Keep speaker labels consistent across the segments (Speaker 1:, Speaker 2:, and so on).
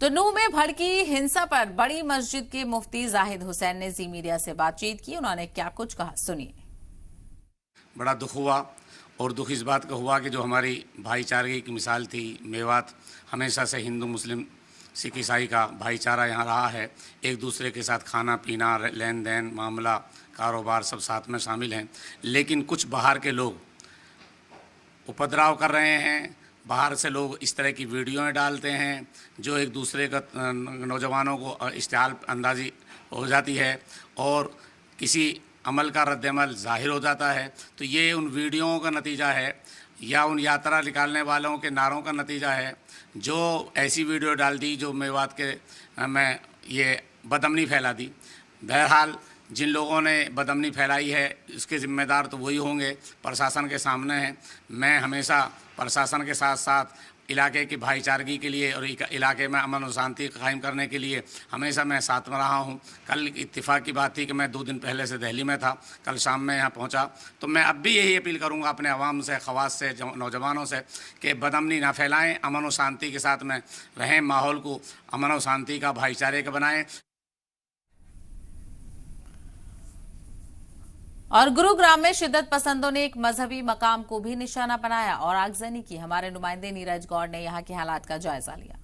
Speaker 1: तो नूह में भड़की हिंसा पर बड़ी मस्जिद के मुफ्ती जाहिद हुसैन ने जी मीडिया से बातचीत की। उन्होंने क्या कुछ कहा, सुनिए।
Speaker 2: बड़ा दुख हुआ और दुख इस बात का हुआ कि जो हमारी भाईचारे की मिसाल थी मेवात, हमेशा से हिंदू मुस्लिम सिख ईसाई का भाईचारा यहाँ रहा है। एक दूसरे के साथ खाना पीना, लेन देन, मामला, कारोबार सब साथ में शामिल हैं। लेकिन कुछ बाहर के लोग उपद्रव कर रहे हैं। बाहर से लोग इस तरह की वीडियोएं डालते हैं जो एक दूसरे का नौजवानों को इश्तिहाल अंदाजी हो जाती है और किसी अमल का रद्दअमल ज़ाहिर हो जाता है। तो ये उन वीडियोओं का नतीजा है या उन यात्रा निकालने वालों के नारों का नतीजा है जो ऐसी वीडियो डाल दी जो मेवात के में ये बदअमनी फैला दी। बहरहाल जिन लोगों ने बदअमनी फैलाई है इसके ज़िम्मेदार तो वही होंगे, प्रशासन के सामने हैं। मैं हमेशा प्रशासन के साथ साथ इलाके की भाईचारगी के लिए और इलाके में अमन और शांति कायम करने के लिए हमेशा मैं साथ में रहा हूं। कल इत्तेफाक की बात थी कि मैं 2 दिन पहले से दिल्ली में था, कल शाम में यहाँ पहुँचा। तो मैं अब भी यही अपील करूँगा अपने अवाम से, ख़वास से, नौजवानों से कि बदअमनी ना फैलाएँ, अमन और शांति के साथ में रहें, माहौल को अमन और शांति का, भाईचारे का बनाएँ।
Speaker 1: और गुरुग्राम में शिद्दत पसंदों ने एक मजहबी मकाम को भी निशाना बनाया और आगजनी की। हमारे नुमाइंदे नीरज गौड़ ने यहाँ के हालात का जायजा लिया।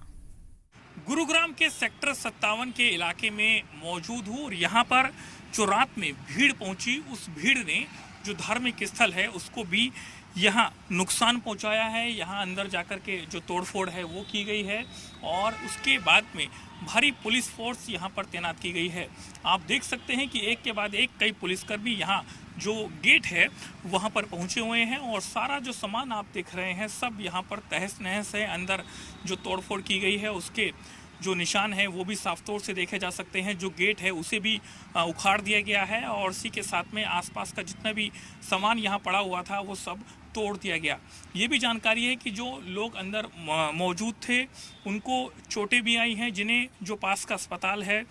Speaker 3: गुरुग्राम के सेक्टर 57 के इलाके में मौजूद हूँ और यहाँ पर जो रात में भीड़ पहुंची, उस भीड़ ने जो धार्मिक स्थल है उसको भी यहाँ नुकसान पहुंचाया है। यहाँ अंदर जाकर के जो तोड़फोड़ है वो की गई है और उसके बाद में भारी पुलिस फोर्स यहाँ पर तैनात की गई है। आप देख सकते हैं कि एक के बाद एक कई पुलिसकर्मी यहाँ जो गेट है वहाँ पर पहुँचे हुए हैं और सारा जो सामान आप देख रहे हैं सब यहाँ पर तहस नहस है। अंदर जो तोड़फोड़ की गई है उसके जो निशान है वो भी साफ तौर से देखे जा सकते हैं। जो गेट है उसे भी उखाड़ दिया गया है और इसी के साथ में आसपास का जितना भी सामान यहाँ पड़ा हुआ था वो सब तोड़ दिया गया। ये भी जानकारी है कि जो लोग अंदर मौजूद थे उनको चोटें भी आई हैं, जिन्हें जो पास का अस्पताल है